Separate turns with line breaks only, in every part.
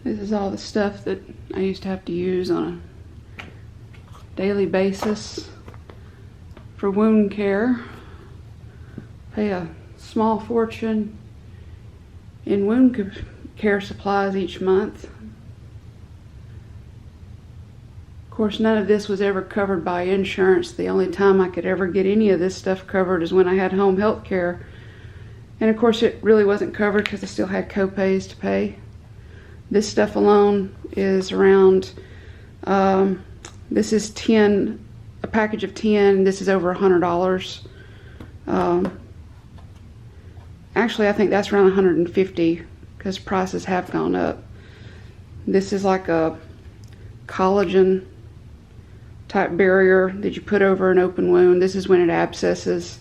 This is all the stuff that I used to have to use on a daily basis for wound care. Pay a small fortune in wound care supplies each month. Of course, none of this was ever covered by insurance. The only time I could ever get any of this stuff covered is when I had home health care. And of course, it really wasn't covered because I still had co-pays to pay. This stuff alone is around, this is 10, a package of 10, this is over $100. Actually, I think that's around 150 because prices have gone up. This is like a collagen type barrier that you put over an open wound. This is when it abscesses.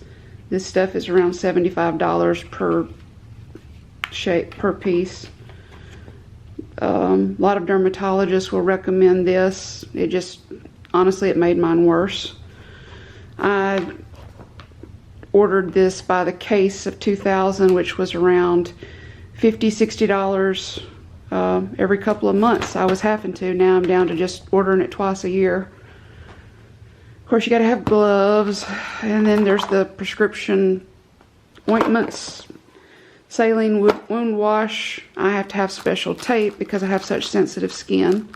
This stuff is around $75 per piece. A lot of dermatologists will recommend this. It just, honestly, it made mine worse. I ordered this by the case of 2,000, which was around $50, $60 every couple of months. I was having to. Now I'm down to just ordering it twice a year. Of course, you got to have gloves, and then there's the prescription ointments, saline wound wash. I have to have special tape because I have such sensitive skin.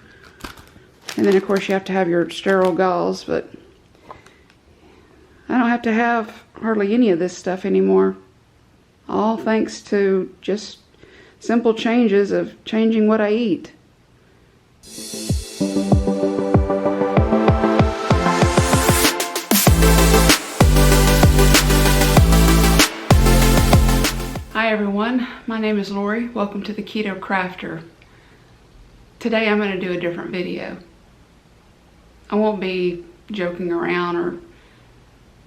And then, of course, you have to have your sterile gauze, but I don't have to have hardly any of this stuff anymore. All thanks to just simple changes of changing what I eat. Hi everyone, my name is Lori. Welcome to the Keto Crafter. Today I'm going to do a different video. I won't be joking around or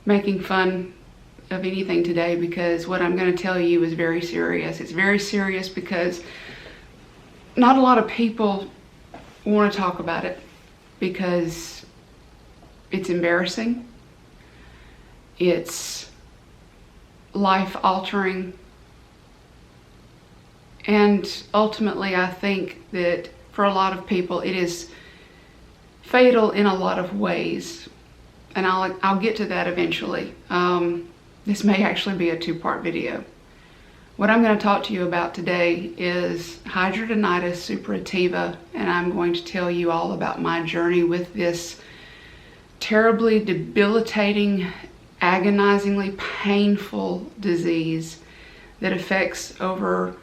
making fun of anything today because what I'm going to tell you is very serious. It's very serious because not a lot of people want to talk about it because it's embarrassing. It's life-altering. And ultimately, I think that for a lot of people, it is fatal in a lot of ways. And I'll get to that eventually. This may actually be a two-part video. What I'm going to talk to you about today is Hidradenitis Suppurativa, and I'm going to tell you all about my journey with this terribly debilitating, agonizingly painful disease that affects over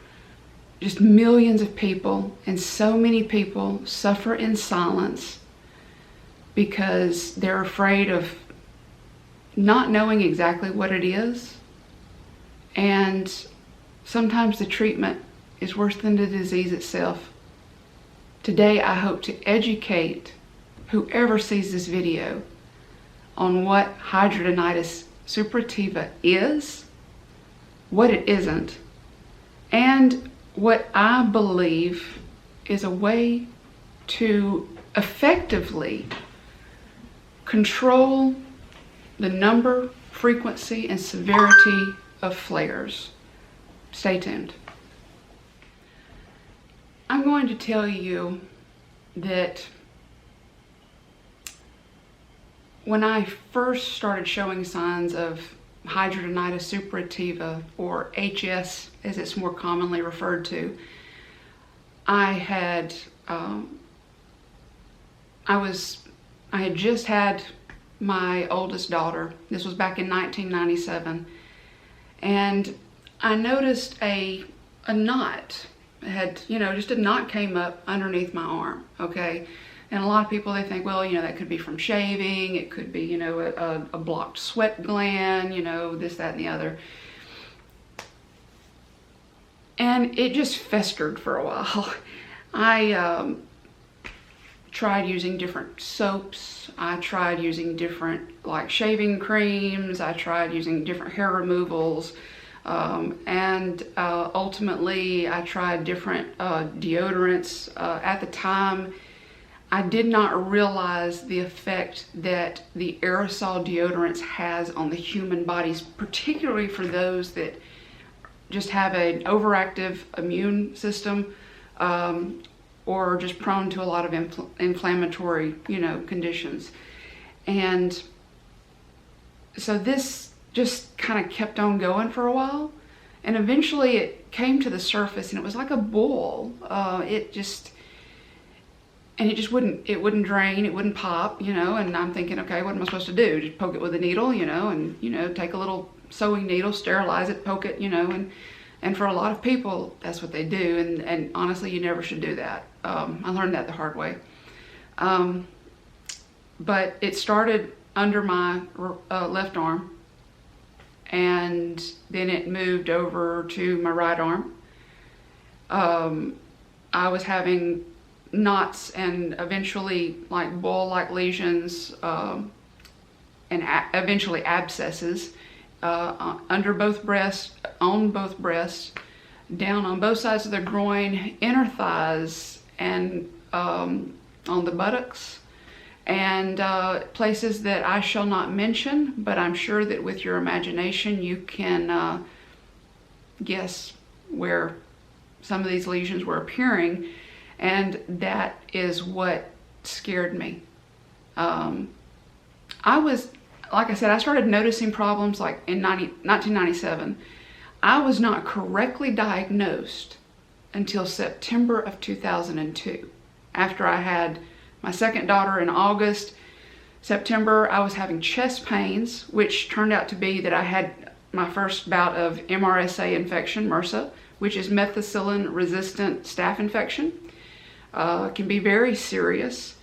just millions of people, and so many people suffer in silence because they're afraid of not knowing exactly what it is, and sometimes the treatment is worse than the disease itself. Today I hope to educate whoever sees this video on what Hidradenitis Suppurativa is, what it isn't, and what I believe is a way to effectively control the number, frequency, and severity of flares. Stay tuned. I'm going to tell you that when I first started showing signs of Hidradenitis suppurativa, or HS as it's more commonly referred to, I had just had my oldest daughter. This was back in 1997, and I noticed a knot. It had, just a knot came up underneath my arm. Okay. And a lot of people, they think, well, that could be from shaving. It could be, a blocked sweat gland, this, that, and the other. And it just festered for a while. I tried using different soaps. I tried using different, shaving creams. I tried using different hair removals. And ultimately, I tried different deodorants. At the time, I did not realize the effect that the aerosol deodorants has on the human bodies, particularly for those that just have an overactive immune system, or just prone to a lot of inflammatory, conditions. And so this just kind of kept on going for a while, and eventually it came to the surface, and it was like a boil. It just wouldn't drain, it wouldn't pop, and I'm thinking, okay, what am I supposed to do? Just poke it with a needle, and take a little sewing needle, sterilize it, poke it, and for a lot of people, that's what they do, and honestly, you never should do that. I learned that the hard way. But it started under my left arm, and then it moved over to my right arm. I was having knots and eventually like boil-like lesions, and eventually abscesses under both breasts, on both breasts, down on both sides of the groin, inner thighs, and on the buttocks, and places that I shall not mention, but I'm sure that with your imagination you can guess where some of these lesions were appearing, and that is what scared me. Like I said, I started noticing problems like in 1997. I was not correctly diagnosed until September of 2002. After I had my second daughter in August, September, I was having chest pains, which turned out to be that I had my first bout of Mrsa infection, Mrsa, which is methicillin-resistant staph infection. It can be very serious.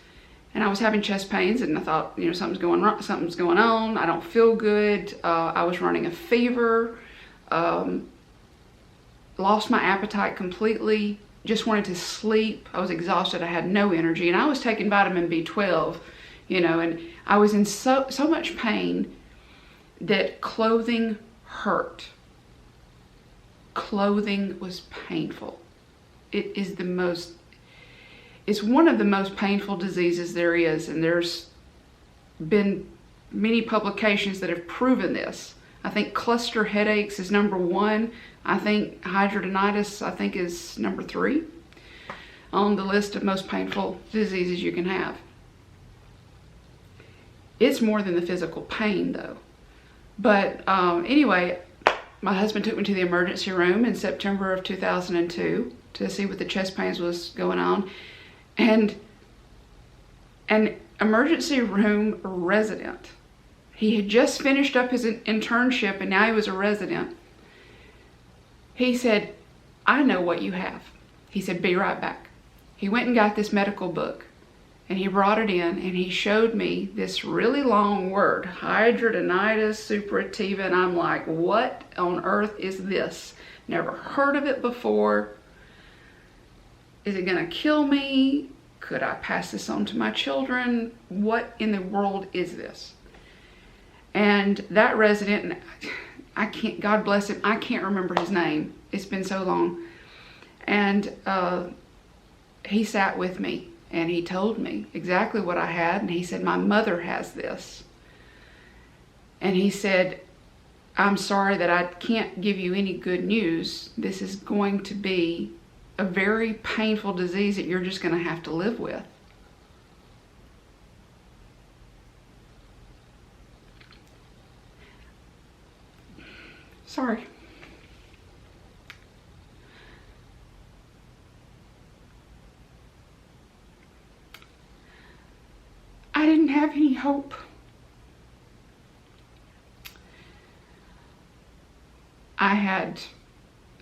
And I was having chest pains, and I thought, something's going wrong, something's going on. I don't feel good. I was running a fever. Lost my appetite completely. Just wanted to sleep. I was exhausted. I had no energy, and I was taking vitamin B12, and I was in so much pain that clothing hurt. Clothing was painful. It's one of the most painful diseases there is, and there's been many publications that have proven this. I think cluster headaches is number 1. I think hidradenitis, is number 3 on the list of most painful diseases you can have. It's more than the physical pain, though. But anyway, my husband took me to the emergency room in September of 2002 to see what the chest pains was going on. And an emergency room resident, he had just finished up his internship and now he was a resident. He said, I know what you have. He said, be right back. He went and got this medical book, and he brought it in, and he showed me this really long word, Hidradenitis Suppurativa, and I'm like, what on earth is this? Never heard of it before. Is it gonna kill me? Could I pass this on to my children? What in the world is this? And that resident, I can't, God bless him, I can't remember his name. It's been so long. And he sat with me and he told me exactly what I had. And he said, my mother has this. And he said, I'm sorry that I can't give you any good news. This is going to be a very painful disease that you're just going to have to live with. Sorry. I didn't have any hope. I had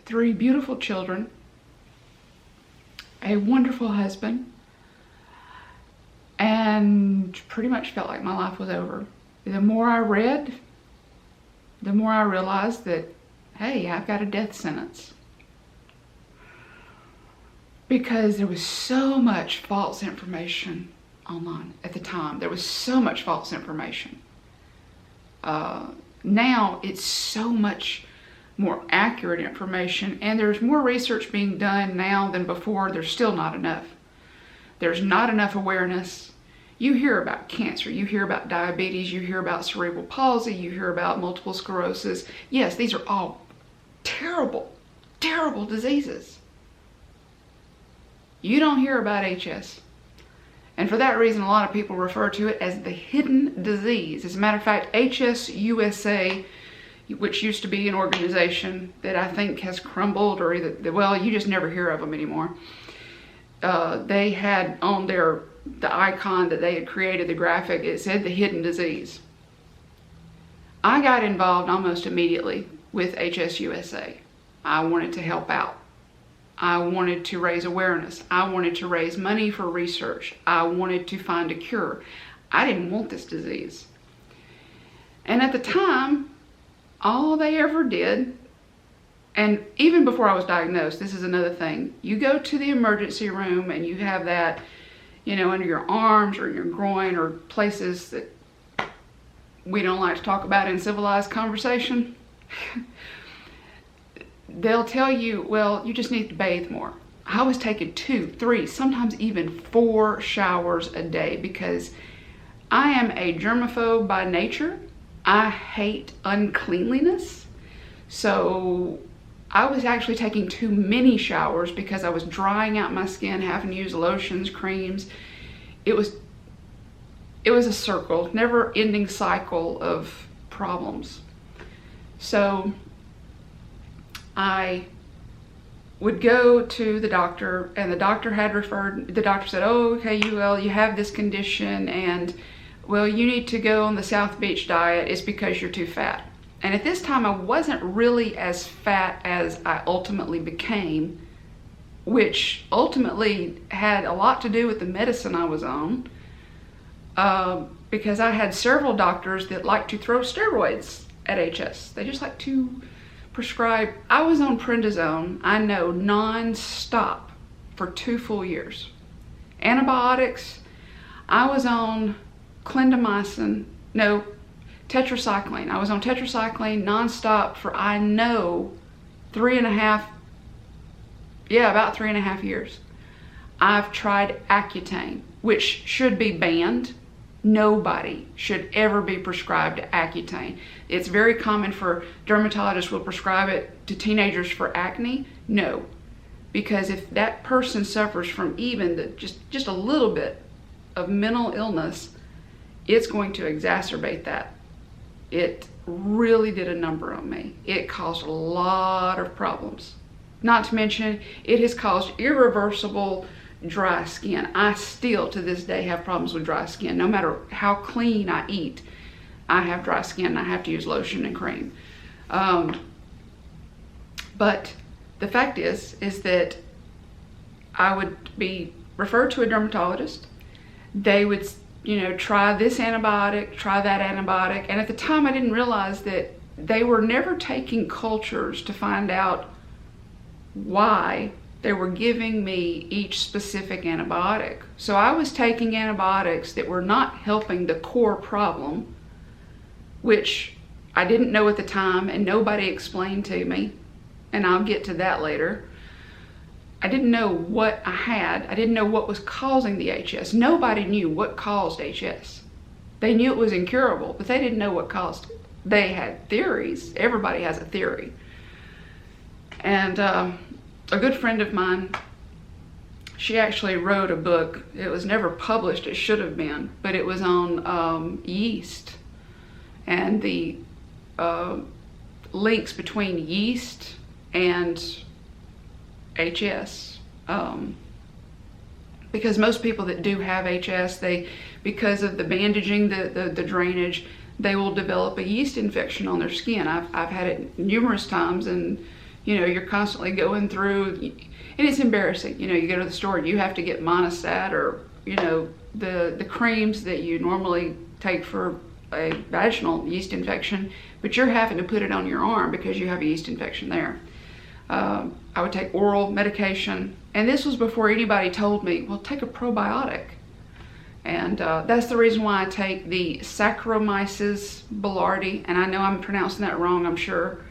3 beautiful children, a wonderful husband, and pretty much felt like my life was over. The more I read, the more I realized that, hey, I've got a death sentence. Because there was so much false information online at the time. There was so much false information. Now it's so much more accurate information, and there's more research being done now than before. There's still not enough. There's not enough awareness. You hear about cancer, you hear about diabetes, you hear about cerebral palsy, you hear about multiple sclerosis. Yes, these are all terrible, terrible diseases. You don't hear about HS. And for that reason, a lot of people refer to it as the hidden disease. As a matter of fact, HS USA, which used to be an organization that I think has crumbled, or either, well, you just never hear of them anymore. They had on the icon that they had created, the graphic, it said the hidden disease. I got involved almost immediately with HS USA. I wanted to help out. I wanted to raise awareness. I wanted to raise money for research. I wanted to find a cure. I didn't want this disease. And at the time, all they ever did, and even before I was diagnosed, this is another thing. You go to the emergency room and you have that, you know, under your arms or your groin or places that we don't like to talk about in civilized conversation. They'll tell you, well, you just need to bathe more. I was taking 2, 3, sometimes even 4 showers a day because I am a germaphobe by nature. I hate uncleanliness. So I was actually taking too many showers because I was drying out my skin, having to use lotions, creams. It was a circle, never-ending cycle of problems. So I would go to the doctor, and the doctor said, oh, okay, you have this condition, and well, you need to go on the South Beach diet. It's because you're too fat. And at this time, I wasn't really as fat as I ultimately became, which ultimately had a lot to do with the medicine I was on, because I had several doctors that like to throw steroids at HS. They just like to prescribe. I was on prednisone, I know, non-stop for 2 full years. Antibiotics, I was on tetracycline. I was on tetracycline non-stop for, I know, about 3.5 years. I've tried Accutane, which should be banned. Nobody should ever be prescribed Accutane. It's very common for dermatologists will prescribe it to teenagers for acne. No, because if that person suffers from even just a little bit of mental illness, it's going to exacerbate that. It really did a number on me. It caused a lot of problems. Not to mention, it has caused irreversible dry skin. I still, to this day, have problems with dry skin. No matter how clean I eat, I have dry skin and I have to use lotion and cream. But the fact is that I would be referred to a dermatologist. They would, try this antibiotic, try that antibiotic. And at the time, I didn't realize that they were never taking cultures to find out why they were giving me each specific antibiotic. So I was taking antibiotics that were not helping the core problem, which I didn't know at the time and nobody explained to me, and I'll get to that later. I didn't know what I had. I didn't know what was causing the HS. Nobody knew what caused HS. They knew it was incurable, but they didn't know what caused it. They had theories. Everybody has a theory. And a good friend of mine, she actually wrote a book. It was never published, it should have been, but it was on yeast and the links between yeast and HS. Because most people that do have HS, because of the bandaging, the drainage, they will develop a yeast infection on their skin. I've had it numerous times, and you're constantly going through, and it's embarrassing. You go to the store and you have to get Monistat or, the creams that you normally take for a vaginal yeast infection, but you're having to put it on your arm because you have a yeast infection there. I would take oral medication, and this was before anybody told me, well, take a probiotic. And that's the reason why I take the Saccharomyces boulardii, and I know I'm pronouncing that wrong, I'm sure,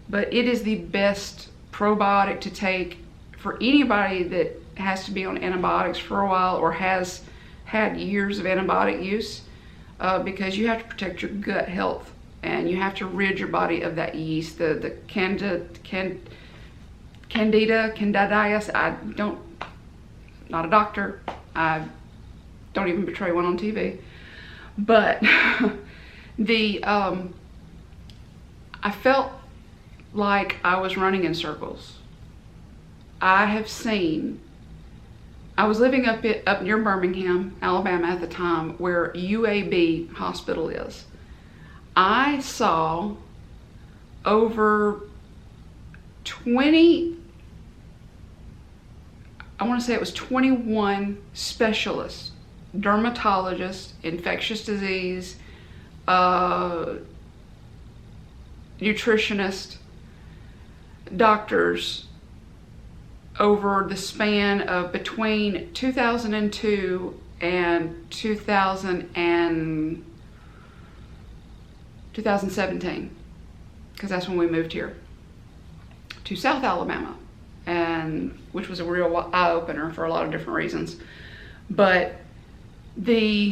but it is the best probiotic to take for anybody that has to be on antibiotics for a while or has had years of antibiotic use, because you have to protect your gut health and you have to rid your body of that yeast, the candidiasis. not a doctor. I don't even betray one on TV. But I felt like I was running in circles. I was living up near Birmingham, Alabama at the time, where UAB hospital is. I saw over 20, I want to say it was 21 specialists, dermatologists, infectious disease, nutritionists, doctors, over the span of between 2002 and 2017, because that's when we moved here to South Alabama, and which was a real eye-opener for a lot of different reasons. But the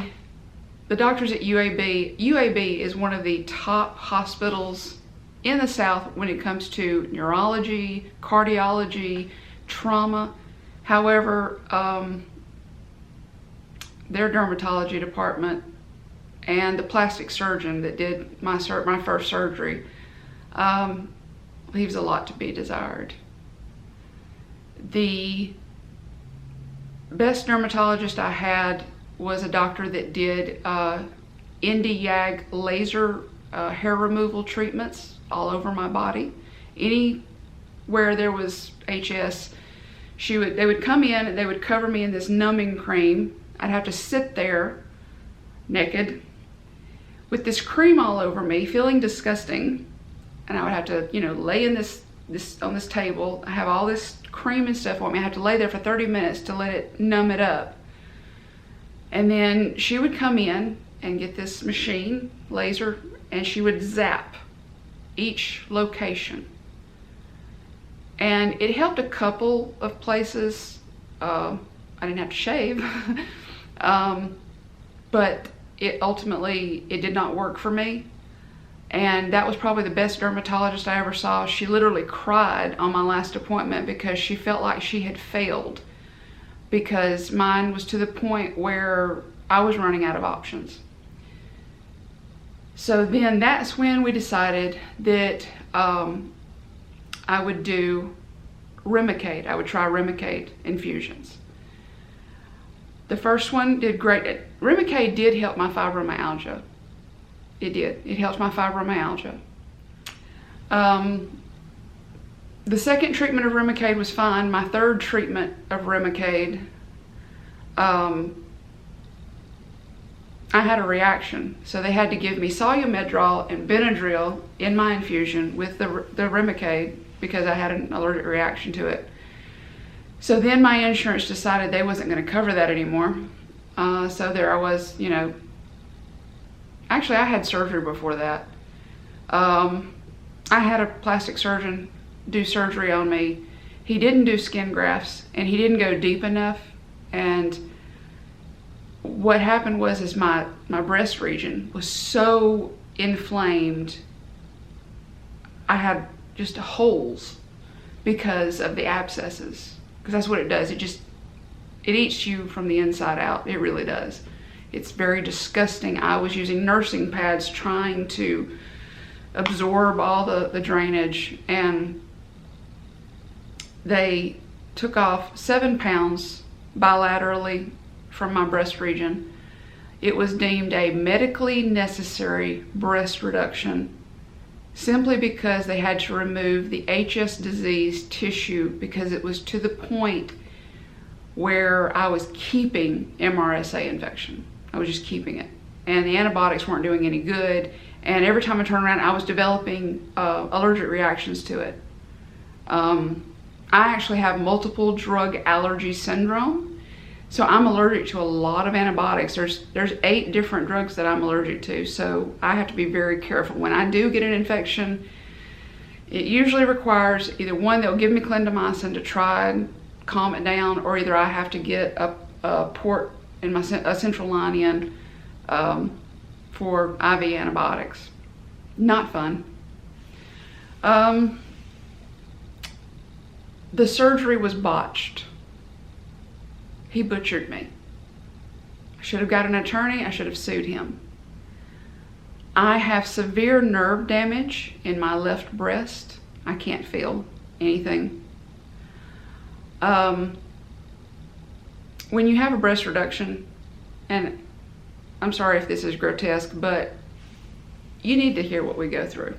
doctors at UAB is one of the top hospitals in the South when it comes to neurology, cardiology, trauma. However, their dermatology department and the plastic surgeon that did my first surgery leaves a lot to be desired. The best dermatologist I had was a doctor that did ND-YAG laser hair removal treatments all over my body. Anywhere there was HS, they would come in and they would cover me in this numbing cream. I'd have to sit there naked with this cream all over me, feeling disgusting, and I would have to, lay in this on this table. I have all this cream and stuff on me. I have to lay there for 30 minutes to let it numb it up. And then she would come in and get this machine, laser, and she would zap each location. And it helped a couple of places. I didn't have to shave, but it did not work for me. And that was probably the best dermatologist I ever saw. She literally cried on my last appointment because she felt like she had failed, because mine was to the point where I was running out of options. So then that's when we decided that I would do Remicade. I would try Remicade infusions. The first one did great. Remicade did help my fibromyalgia. It did. It helped my fibromyalgia. The second treatment of Remicade was fine. My third treatment of Remicade, I had a reaction. So they had to give me Solumedrol and Benadryl in my infusion with the Remicade because I had an allergic reaction to it. So then my insurance decided they wasn't going to cover that anymore. So there I was, Actually, I had surgery before that. I had a plastic surgeon do surgery on me. He didn't do skin grafts, and he didn't go deep enough. And what happened was my breast region was so inflamed. I had just holes because of the abscesses. Because that's what it does. It eats you from the inside out. It really does. It's very disgusting. I was using nursing pads trying to absorb all the drainage, and they took off 7 pounds bilaterally from my breast region. It was deemed a medically necessary breast reduction simply because they had to remove the HS disease tissue because it was to the point where I was keeping Mrsa infection. I was just keeping it. And the antibiotics weren't doing any good. And every time I turned around, I was developing allergic reactions to it. I actually have multiple drug allergy syndrome. So I'm allergic to a lot of antibiotics. There's 8 different drugs that I'm allergic to. So I have to be very careful. When I do get an infection, it usually requires either one, they'll give me clindamycin to try and calm it down, or either I have to get a port in a central line in for IV antibiotics. Not fun. The surgery was botched. He butchered me. I should have got an attorney. I should have sued him. I have severe nerve damage in my left breast. I can't feel anything. When you have a breast reduction, and I'm sorry if this is grotesque, but you need to hear what we go through.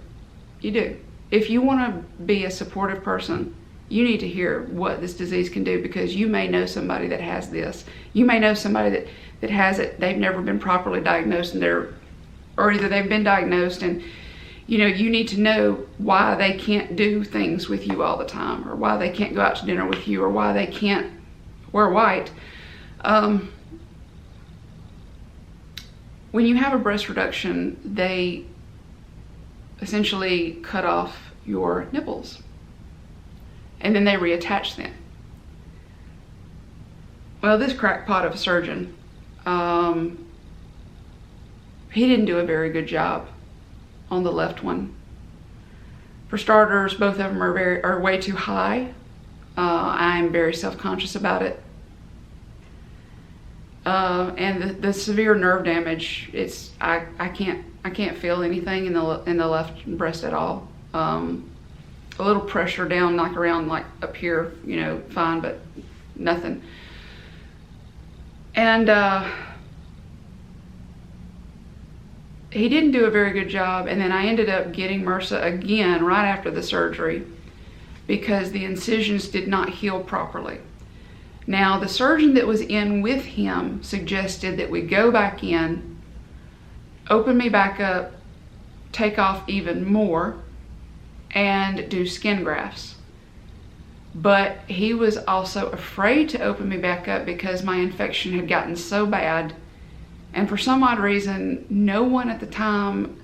You do. If you want to be a supportive person, you need to hear what this disease can do, because you may know somebody that has this. You may know somebody that has it. They've never been properly diagnosed, and or either they've been diagnosed and you need to know why they can't do things with you all the time, or why they can't go out to dinner with you, or why they can't wear white. When you have a breast reduction, they essentially cut off your nipples and then they reattach them. Well, this crackpot of a surgeon, he didn't do a very good job on the left one. For starters, both of them are way too high. I'm very self-conscious about it. And the severe nerve damage, I can't feel anything in the left breast at all. A little pressure down, like around like up here, fine, but nothing. And he didn't do a very good job, and then I ended up getting MRSA again right after the surgery because the incisions did not heal properly. Now, the surgeon that was in with him suggested that we go back in, open me back up, take off even more, and do skin grafts. But he was also afraid to open me back up because my infection had gotten so bad. And for some odd reason, no one at the time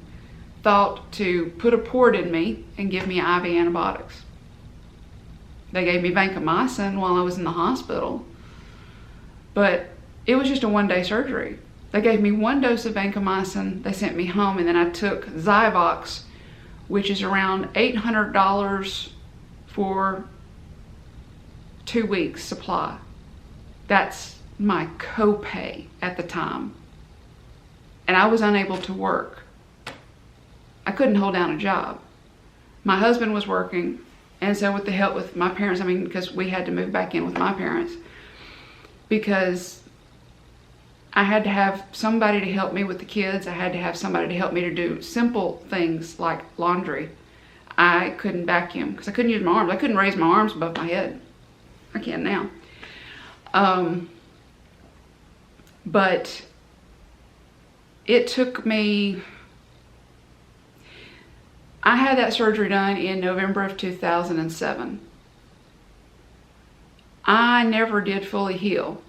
thought to put a port in me and give me IV antibiotics. They gave me vancomycin while I was in the hospital, but it was just a one-day surgery. They gave me 1 dose of vancomycin, they sent me home, and then I took Zyvox, which is around $800 for 2 weeks supply. That's my copay at the time. And I was unable to work. I couldn't hold down a job. My husband was working, and so with the help with my parents, because we had to move back in with my parents, because I had to have somebody to help me with the kids. I had to have somebody to help me to do simple things like laundry. I couldn't vacuum because I couldn't use my arms. I couldn't raise my arms above my head. I can now. But it took me, I had that surgery done in November of 2007. I never did fully heal.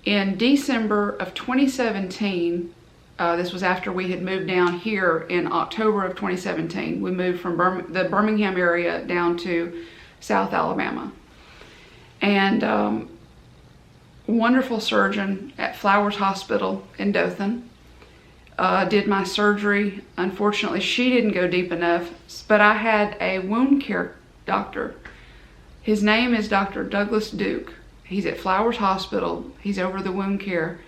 In December of 2017, this was after we had moved down here in October of 2017. We moved from the Birmingham area down to South Alabama. And wonderful surgeon at Flowers Hospital in Dothan did my surgery. Unfortunately, she didn't go deep enough, but I had a wound care doctor. His name is Dr. Douglas Duke. He's at Flowers Hospital. He's over the wound care.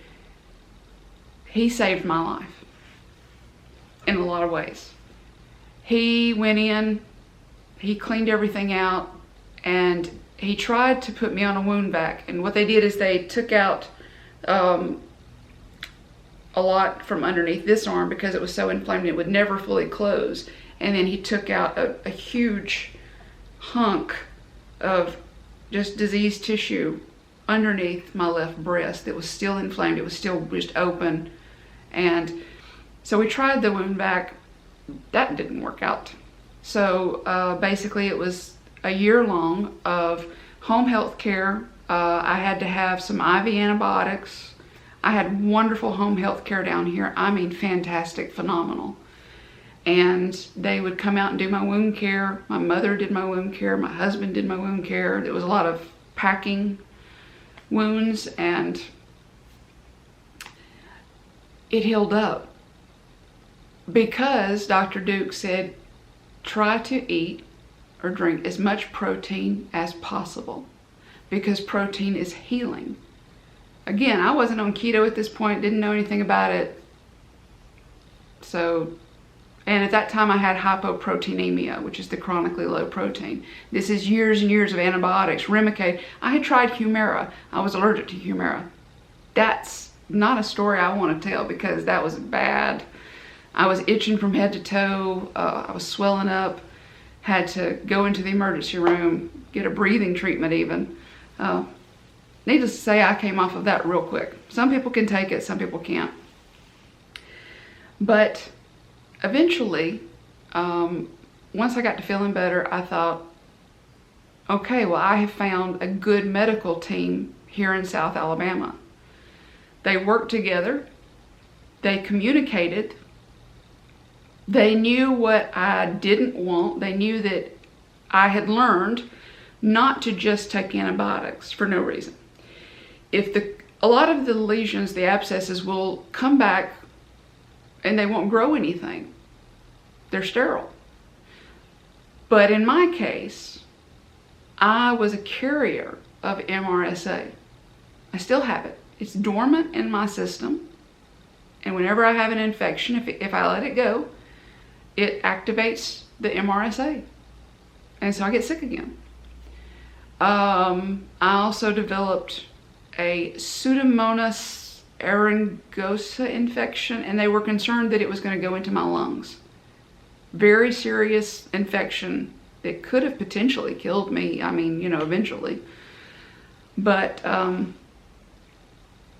He saved my life in a lot of ways. He went in, he cleaned everything out, and he tried to put me on a wound vac. And what they did is they took out a lot from underneath this arm because it was so inflamed it would never fully close. And then he took out a huge hunk of just diseased tissue underneath my left breast that was still inflamed. It was still just open. And so we tried the wound vac. That didn't work out. So basically it was a year long of home health care. I had to have some IV antibiotics. I had wonderful home health care down here. I mean, fantastic, phenomenal. And they would come out and do my wound care. My mother did my wound care. My husband did my wound care. There was a lot of packing wounds, and it healed up because Dr. Duke said, try to eat or drink as much protein as possible because protein is healing. again, I wasn't on keto at this point, didn't know anything about it. So, and at that time I had hypoproteinemia, which is the chronically low protein. This is years and years of antibiotics, Remicade. I had tried Humira. I was allergic to Humira. That's not a story I want to tell because that was bad. I was itching from head to toe. I was swelling up. Had to go into the emergency room, get a breathing treatment even. Needless to say, I came off of that real quick. Some people can take it, some people can't. But eventually, once I got to feeling better, I thought, okay, well, I have found a good medical team here in South Alabama. They worked together, they communicated, they knew what I didn't want, they knew that I had learned not to just take antibiotics for no reason. A lot of the lesions, the abscesses, will come back and they won't grow anything. They're sterile. But in my case, I was a carrier of MRSA. I still have it. It's dormant in my system. And whenever I have an infection, if I let it go, it activates the MRSA. And so I get sick again. I also developed a Pseudomonas aeruginosa infection, and they were concerned that it was going to go into my lungs. Very serious infection that could have potentially killed me. I mean, eventually. But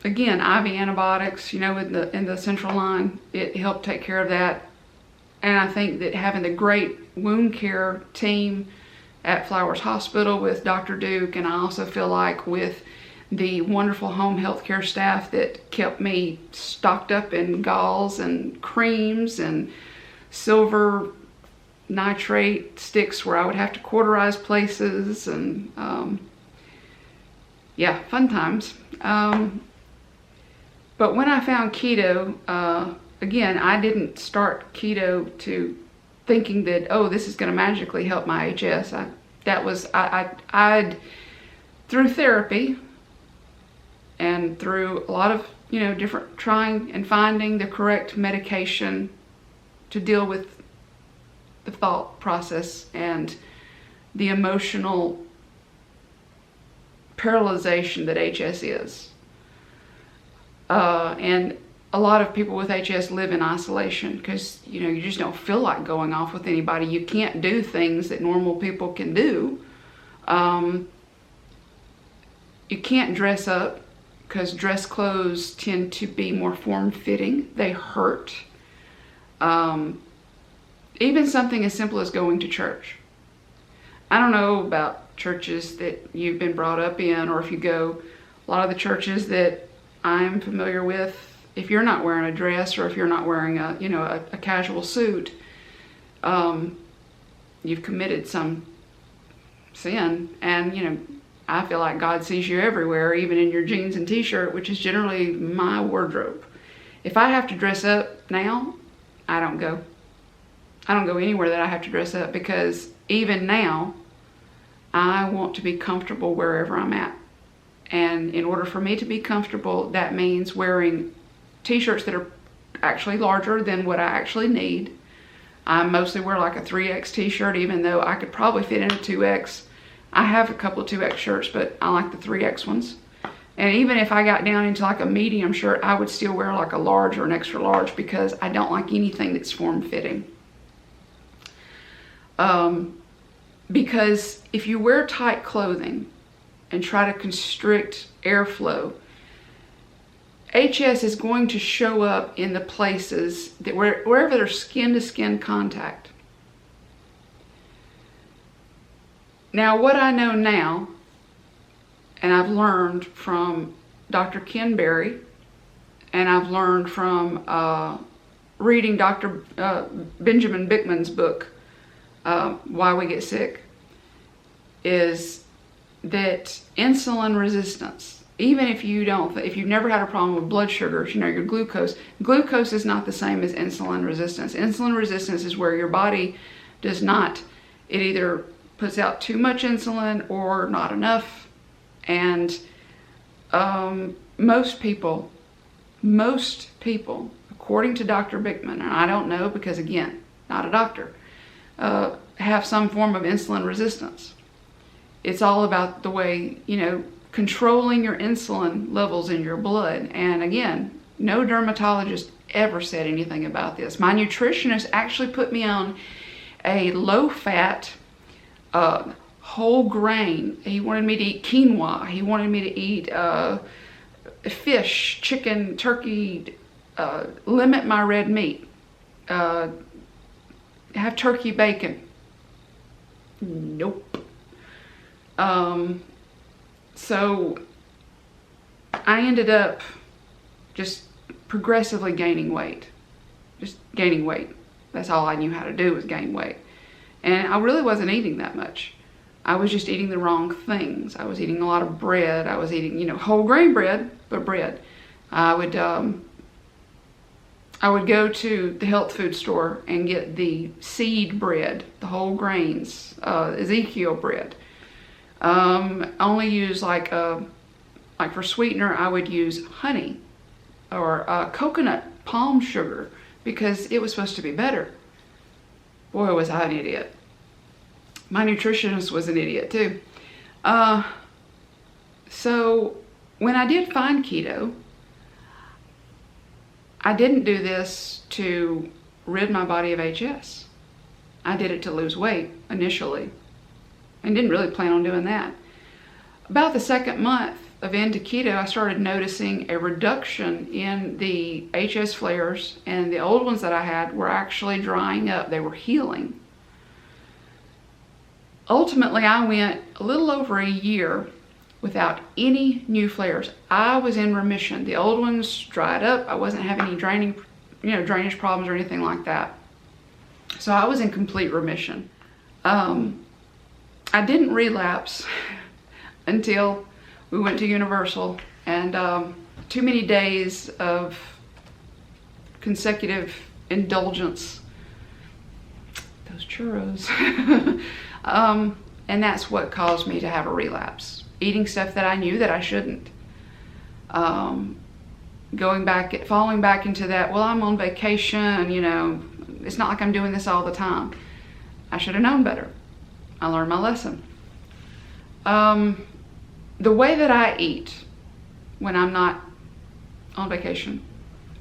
again, IV antibiotics, in the central line, it helped take care of that. And I think that having the great wound care team at Flowers Hospital with Dr. Duke, and I also feel like with the wonderful home health care staff that kept me stocked up in gauze and creams and silver nitrate sticks where I would have to cauterize places, and yeah, fun times. But when I found keto, again, I didn't start keto to thinking that, oh, this is going to magically help my HS. I'd through therapy and through a lot of, different trying and finding the correct medication to deal with the thought process and the emotional paralyzation that HS is. And a lot of people with HS live in isolation because, you just don't feel like going off with anybody. You can't do things that normal people can do. You can't dress up because dress clothes tend to be more form-fitting. They hurt. Even something as simple as going to church. I don't know about churches that you've been brought up in, or if you go, a lot of the churches that I'm familiar with, if you're not wearing a dress or if you're not wearing a casual suit, you've committed some sin. And, I feel like God sees you everywhere, even in your jeans and t-shirt, which is generally my wardrobe. If I have to dress up now, I don't go. I don't go anywhere that I have to dress up, because even now, I want to be comfortable wherever I'm at. And in order for me to be comfortable, that means wearing t-shirts that are actually larger than what I actually need. I mostly wear like a 3X t-shirt, even though I could probably fit in a 2X. I have a couple of 2X shirts, but I like the 3X ones. And even if I got down into like a medium shirt, I would still wear like a large or an extra large, because I don't like anything that's form-fitting. Because if you wear tight clothing and try to constrict airflow, HS is going to show up in the places that wherever there's skin-to-skin contact. Now, what I know now, and I've learned from Dr. Ken Berry, and I've learned from reading Dr. Benjamin Bickman's book, Why We Get Sick, is that insulin resistance, even if if you've never had a problem with blood sugars, your glucose is not the same as insulin resistance. Insulin resistance is where your body does not, it either puts out too much insulin or not enough, and Most people, according to Dr. Bickman, and I don't know because, again, not a doctor, have some form of insulin resistance. It's all about the way, controlling your insulin levels in your blood. And again, no dermatologist ever said anything about this. My nutritionist actually put me on a low-fat, whole grain. He wanted me to eat quinoa. He wanted me to eat fish, chicken, turkey, limit my red meat, have turkey bacon. Nope. So I ended up just progressively gaining weight. Just gaining weight. That's all I knew how to do, was gain weight. And I really wasn't eating that much. I was just eating the wrong things. I was eating a lot of bread. I was eating, whole grain bread, but bread. I would go to the health food store and get the seed bread, the whole grains, Ezekiel bread. Only use like for sweetener, I would use honey or coconut palm sugar because it was supposed to be better. Boy, was I an idiot. My nutritionist was an idiot too. So when I did find keto, I didn't do this to rid my body of HS. I did it to lose weight initially and didn't really plan on doing that. About the second month of into keto, I started noticing a reduction in the HS flares, and the old ones that I had were actually drying up. They were healing. Ultimately, I went a little over a year without any new flares. I was in remission. The old ones dried up. I wasn't having any drainage problems or anything like that. So I was in complete remission. I didn't relapse until we went to Universal, and too many days of consecutive indulgence. Those churros. And that's what caused me to have a relapse. Eating stuff that I knew that I shouldn't. Falling back into that, well, I'm on vacation, it's not like I'm doing this all the time. I should have known better. I learned my lesson. The way that I eat when I'm not on vacation,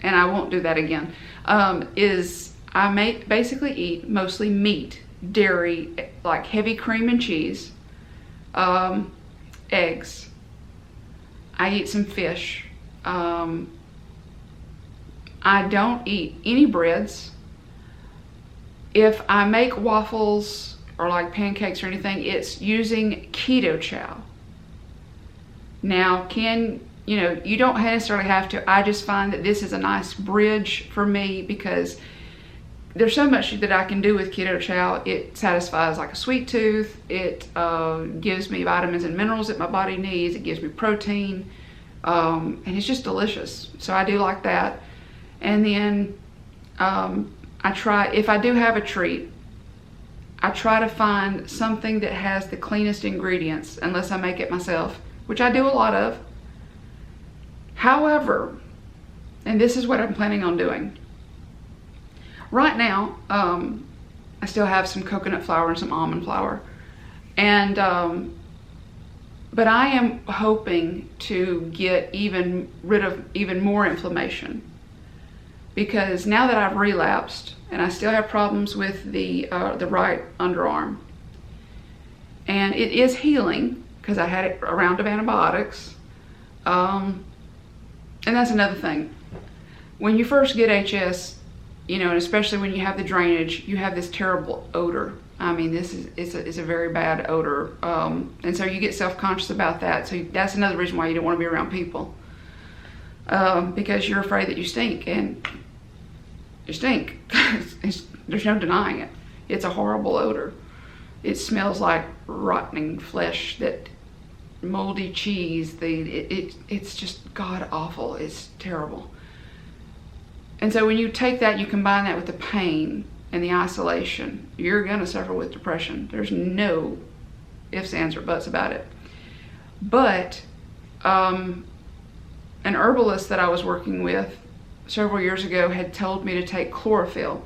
and I won't do that again, is I basically eat mostly meat, dairy, like heavy cream and cheese, eggs. I eat some fish. I don't eat any breads. If I make waffles or like pancakes or anything, it's using keto chow. Now, you don't necessarily have to. I just find that this is a nice bridge for me because there's so much that I can do with keto chow. It satisfies like a sweet tooth. It gives me vitamins and minerals that my body needs. It gives me protein. And it's just delicious. So I do like that. And then I try, if I do have a treat, I try to find something that has the cleanest ingredients, unless I make it myself, which I do a lot of. However, and this is what I'm planning on doing. Right now, I still have some coconut flour and some almond flour. And, but I am hoping to get rid of even more inflammation. Because now that I've relapsed, and I still have problems with the right underarm, and it is healing because I had a round of antibiotics, and that's another thing. When you first get HS, and especially when you have the drainage, you have this terrible odor. I mean, it's a very bad odor, and so you get self-conscious about that. So that's another reason why you don't want to be around people, because you're afraid that you stink, and you stink. There's no denying it. It's a horrible odor. It smells like rotting flesh, that moldy cheese. It's just god awful. It's terrible. And so when you take that, you combine that with the pain and the isolation, you're gonna suffer with depression. There's no ifs, ands, or buts about it. But an herbalist that I was working with several years ago had told me to take chlorophyll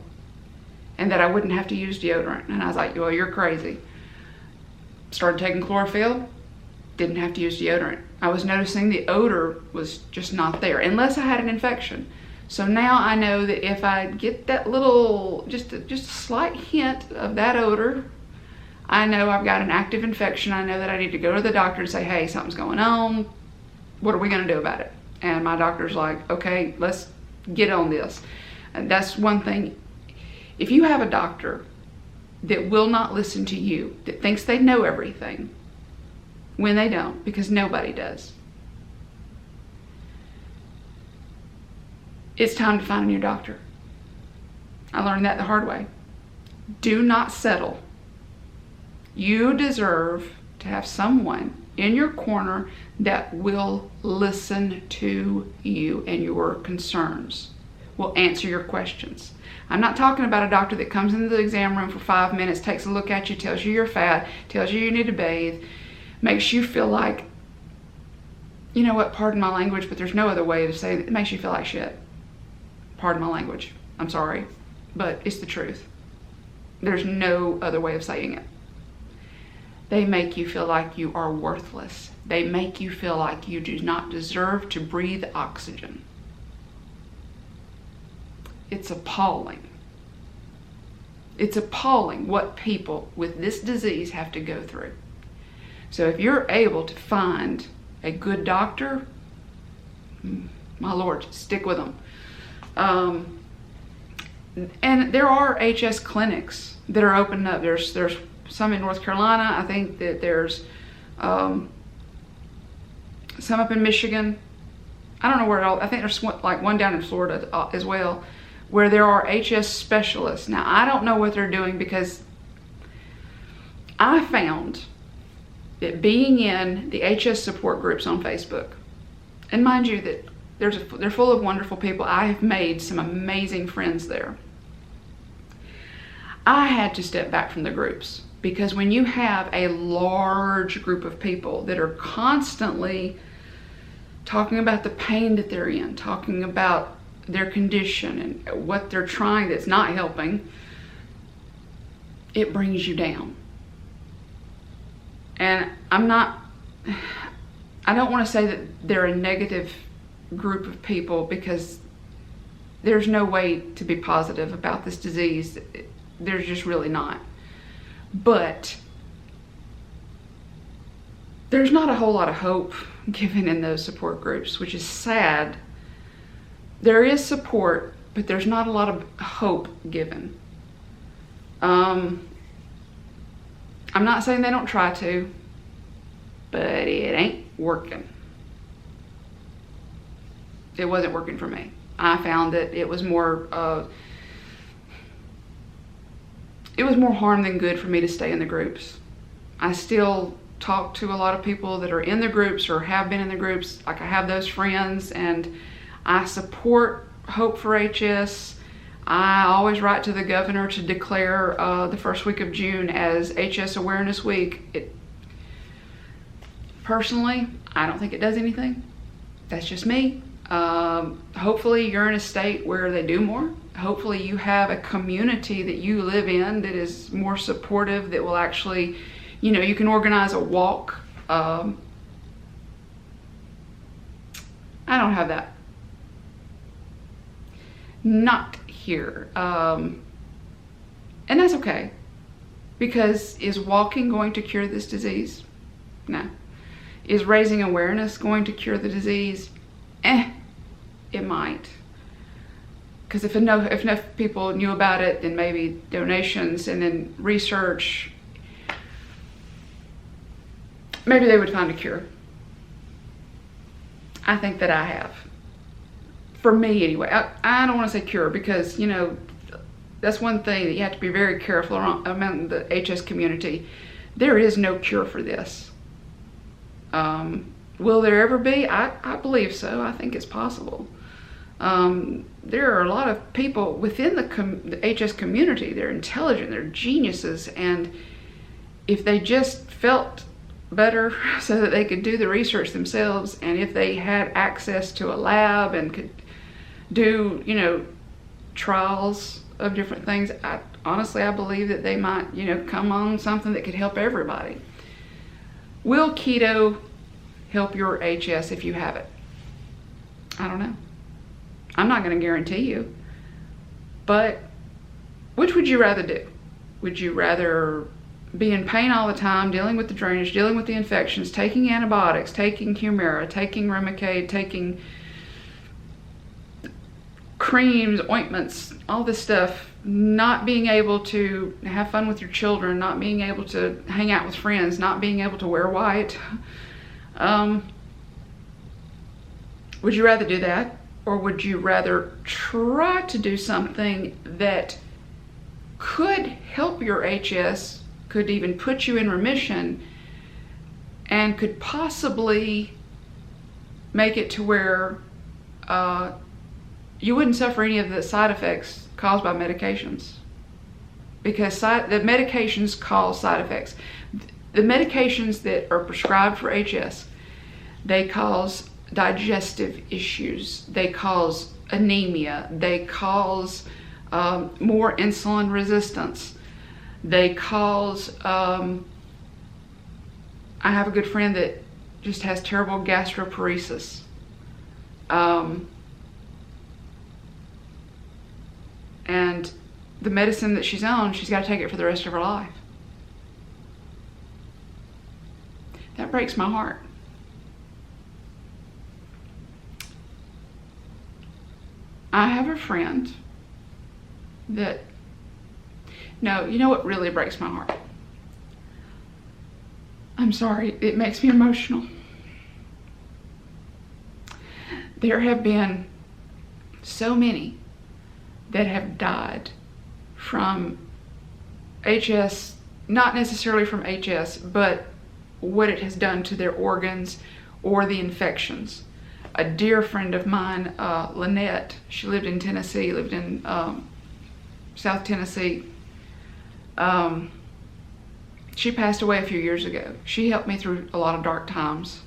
and that I wouldn't have to use deodorant. And I was like, well, you're crazy. Started taking chlorophyll, didn't have to use deodorant. I was noticing the odor was just not there, unless I had an infection. So now I know that if I get that little, just a slight hint of that odor, I know I've got an active infection. I know that I need to go to the doctor and say, hey, something's going on. What are we gonna do about it? And my doctor's like, okay, let's get on this. And that's one thing. If you have a doctor that will not listen to you, that thinks they know everything, when they don't, because nobody does, it's time to find a new doctor. I learned that the hard way. Do not settle. You deserve to have someone in your corner that will listen to you and your concerns, will answer your questions. I'm not talking about a doctor that comes into the exam room for 5 minutes, takes a look at you, tells you you're fat, tells you you need to bathe, makes you feel like, you know what, pardon my language, but there's no other way to say it, it makes you feel like shit. Pardon my language. I'm sorry, but it's the truth. There's no other way of saying it. They make you feel like you are worthless. They make you feel like you do not deserve to breathe oxygen. It's appalling. It's appalling what people with this disease have to go through. So if you're able to find a good doctor, my Lord, stick with them. And there are HS clinics that are opening up. There's some in North Carolina. I think that there's some up in Michigan. I don't know where else. I think there's like one down in Florida as well, where there are HS specialists. Now, I don't know what they're doing, because I found that being in the HS support groups on Facebook, and mind you that they're full of wonderful people. I have made some amazing friends there. I had to step back from the groups, because when you have a large group of people that are constantly talking about the pain that they're in, talking about their condition and what they're trying that's not helping, it brings you down. And I don't want to say that they're a negative group of people, because there's no way to be positive about this disease. There's just really not. But there's not a whole lot of hope given in those support groups, which is sad. There is support, but there's not a lot of hope given. I'm not saying they don't try to, but it ain't working. It wasn't working for me. I found that it was more harm than good for me to stay in the groups. I still talk to a lot of people that are in the groups or have been in the groups. Like, I have those friends, and I support Hope for HS. I always write to the governor to declare the first week of June as HS Awareness Week. Personally, I don't think it does anything. That's just me. Hopefully you're in a state where they do more. Hopefully you have a community that you live in that is more supportive, that will actually, you can organize a walk. I don't have that. Not here. And that's okay, because is walking going to cure this disease? No. Is raising awareness going to cure the disease? It might. Because if enough people knew about it, then maybe donations and then research, maybe they would find a cure. I think that I have. For me anyway. I don't want to say cure, because, that's one thing that you have to be very careful among the HS community. There is no cure for this. Will there ever be? I believe so. I think it's possible. There are a lot of people within the HS community. They're intelligent, they're geniuses, and if they just felt better so that they could do the research themselves, and if they had access to a lab and could do, you know, trials of different things, honestly, I believe that they might, you know, come on something that could help everybody. Will keto help your HS if you have it? I don't know. I'm not going to guarantee you. But which would you rather do? Would you rather be in pain all the time, dealing with the drainage, dealing with the infections, taking antibiotics, taking Humira, taking Remicade, taking creams, ointments, all this stuff, not being able to have fun with your children, not being able to hang out with friends, not being able to wear white? Would you rather do that? Or would you rather try to do something that could help your HS, could even put you in remission, and could possibly make it to where you wouldn't suffer any of the side effects caused by medications? Because the medications cause side effects. The medications that are prescribed for HS, they cause digestive issues, they cause anemia, they cause more insulin resistance, they cause, I have a good friend that just has terrible gastroparesis. And the medicine that she's on, she's got to take it for the rest of her life. That breaks my heart. I have a friend that, no, you know what really breaks my heart? I'm sorry, it makes me emotional. There have been so many that have died from HS, not necessarily from HS, but what it has done to their organs or the infections. A dear friend of mine, Lynette, she lived in Tennessee, lived in South Tennessee. She passed away a few years ago. She helped me through a lot of dark times.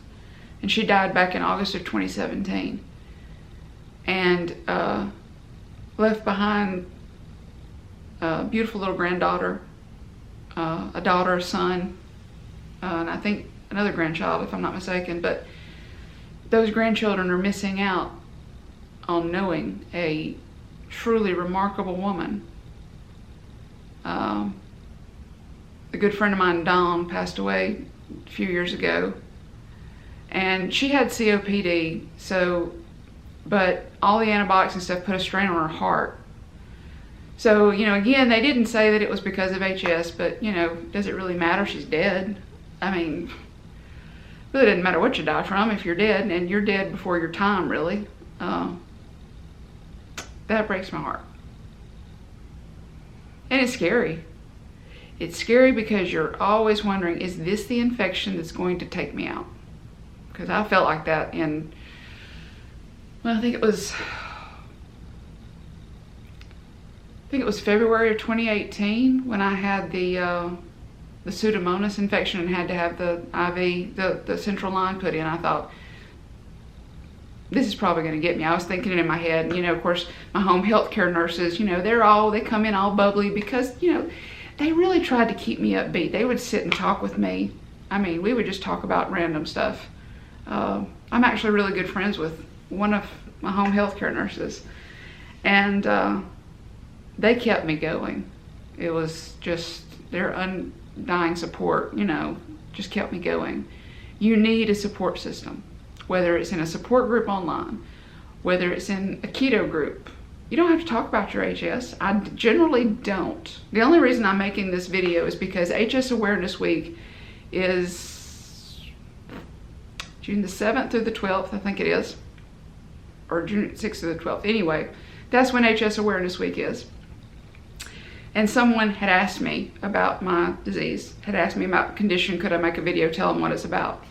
And she died back in August of 2017. And left behind a beautiful little granddaughter, a daughter, a son, and I think another grandchild, if I'm not mistaken. But those grandchildren are missing out on knowing a truly remarkable woman. A good friend of mine, Dawn, passed away a few years ago, and she had COPD, but all the antibiotics and stuff put a strain on her heart. So, you know, again, they didn't say that it was because of HS, but, you know, does it really matter? She's dead. I mean, it really doesn't matter what you die from if you're dead, and you're dead before your time, really. That breaks my heart. And it's scary. It's scary because you're always wondering, is this the infection that's going to take me out? Because I felt like that in, well, I think it was February of 2018 when I had the Pseudomonas infection and had to have the IV, the central line put in. I thought, this is probably going to get me. I was thinking it in my head. And, you know, of course, my home health care nurses, you know, they come in all bubbly because, you know, they really tried to keep me upbeat. They would sit and talk with me. I mean, we would just talk about random stuff. I'm actually really good friends with one of my home health care nurses. And they kept me going. It was just their undying support, you know, just kept me going. You need a support system, whether it's in a support group online, whether it's in a keto group. You don't have to talk about your HS. I generally don't. The only reason I'm making this video is because HS Awareness Week is June the 7th through the 12th, I think it is, or June 6th through the 12th. Anyway, that's when HS Awareness Week is. And someone had asked me about my disease, had asked me about condition, could I make a video, tell them what it's about.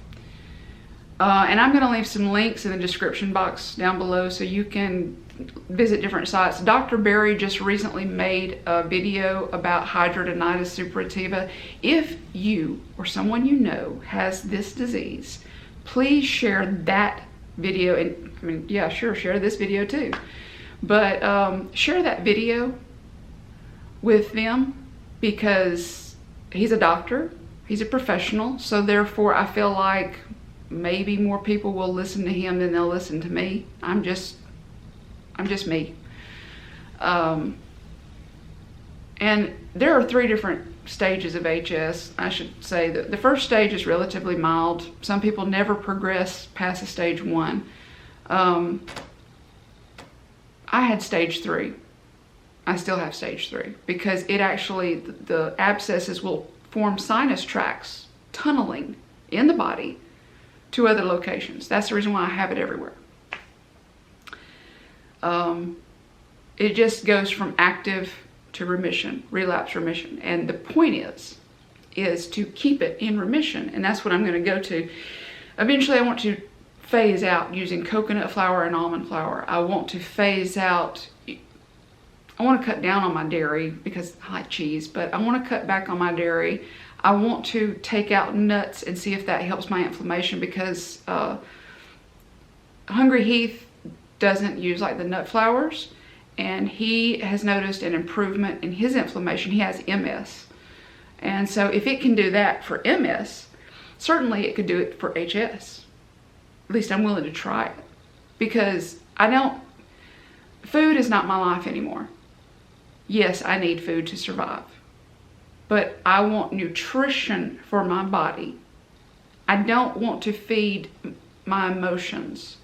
And I'm going to leave some links in the description box down below so you can visit different sites. Dr. Berry just recently made a video about hidradenitis suppurativa. If you or someone you know has this disease, please share that video. And I mean, yeah, sure, share this video too. But share that video with them, because he's a doctor, he's a professional, so therefore I feel like maybe more people will listen to him than they'll listen to me. I'm just me. And there are 3 different stages of HS. I should say that the first stage is relatively mild. Some people never progress past a stage 1. I had stage 3. I still have stage 3 because it actually, the abscesses will form sinus tracts, tunneling in the body to other locations. That's the reason why I have it everywhere. It just goes from active to remission, relapse remission. And the point is to keep it in remission. And that's what I'm going to go to. Eventually I want to phase out using coconut flour and almond flour. I want to phase out, I want to cut down on my dairy because I like cheese, but I want to cut back on my dairy. I want to take out nuts and see if that helps my inflammation, because Hungry Heath doesn't use like the nut flours, and he has noticed an improvement in his inflammation. He has MS. And so if it can do that for MS, certainly it could do it for HS. At least I'm willing to try it, because food is not my life anymore. Yes, I need food to survive, but I want nutrition for my body. I don't want to feed my emotions.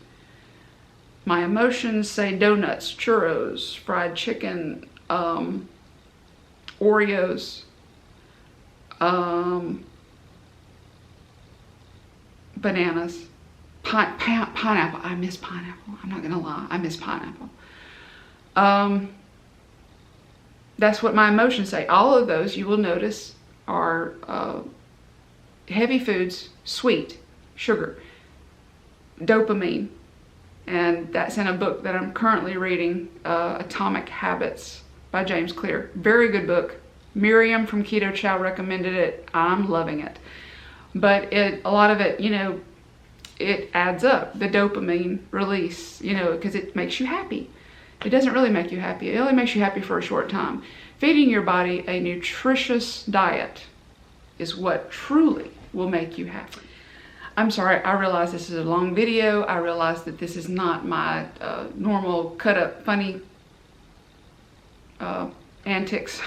My emotions say donuts, churros, fried chicken, Oreos, bananas, pineapple. I miss pineapple. I'm not gonna lie, I miss pineapple. That's what my emotions say. All of those, you will notice, are heavy foods, sweet, sugar, dopamine. And that's in a book that I'm currently reading, Atomic Habits by James Clear. Very good book. Miriam from Keto Chow recommended it. I'm loving it. But a lot of it, it adds up, the dopamine release, because it makes you happy. It doesn't really make you happy. It only makes you happy for a short time. Feeding your body a nutritious diet is what truly will make you happy. I'm sorry, I realize this is a long video. I realize that this is not my normal cut up funny antics.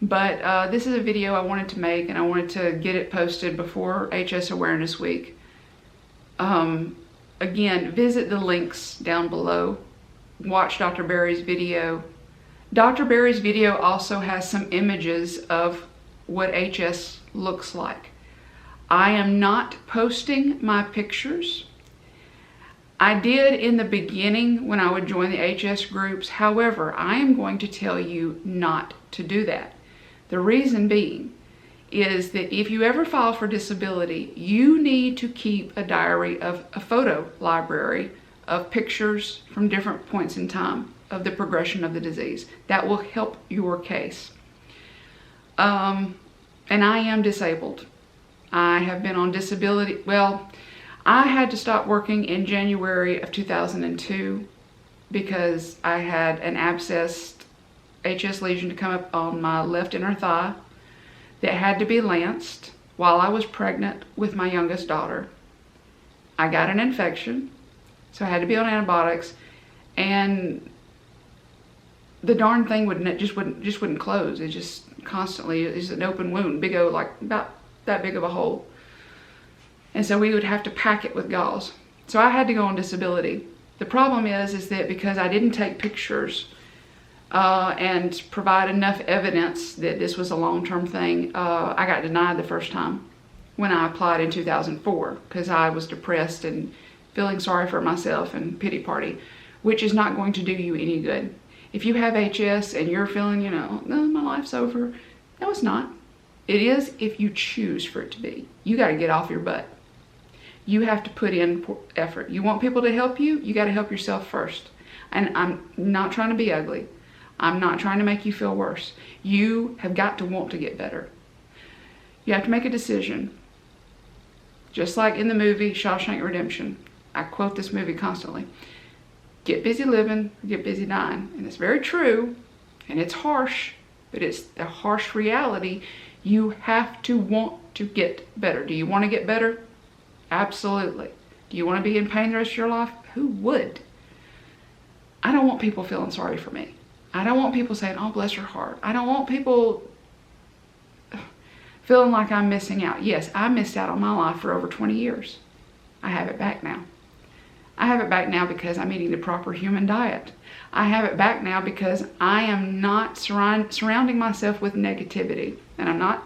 But this is a video I wanted to make, and I wanted to get it posted before HS Awareness Week. Again, visit the links down below. Watch Dr. Berry's video. Dr. Berry's video also has some images of what HS looks like. I am not posting my pictures. I did in the beginning when I would join the HS groups. However, I am going to tell you not to do that. The reason being is that if you ever file for disability, you need to keep a diary of a photo library of pictures from different points in time of the progression of the disease. That will help your case. And I am disabled. I have been on disability. Well, I had to stop working in January of 2002 because I had an abscessed HS lesion to come up on my left inner thigh that had to be lanced while I was pregnant with my youngest daughter. I got an infection, so I had to be on antibiotics, and the darn thing just wouldn't close. It just constantly is an open wound, big old, like about that big of a hole. And so we would have to pack it with gauze. So I had to go on disability. The problem is that because I didn't take pictures and provide enough evidence that this was a long-term thing, I got denied the first time when I applied in 2004 because I was depressed and feeling sorry for myself and pity party, which is not going to do you any good. If you have HS and you're feeling, no, my life's over, no, it's not. It is if you choose for it to be. You got to get off your butt. You have to put in effort. You want people to help you, you got to help yourself first. And I'm not trying to be ugly. I'm not trying to make you feel worse. You have got to want to get better. You have to make a decision. Just like in the movie Shawshank Redemption. I quote this movie constantly. Get busy living, get busy dying. And it's very true, and it's harsh, but it's the harsh reality. You have to want to get better. Do you want to get better? Absolutely. Do you want to be in pain the rest of your life? Who would? I don't want people feeling sorry for me. I don't want people saying, oh, bless your heart. I don't want people feeling like I'm missing out. Yes, I missed out on my life for over 20 years. I have it back now. I have it back now because I'm eating the proper human diet. I have it back now because I am not surrounding myself with negativity. And I'm not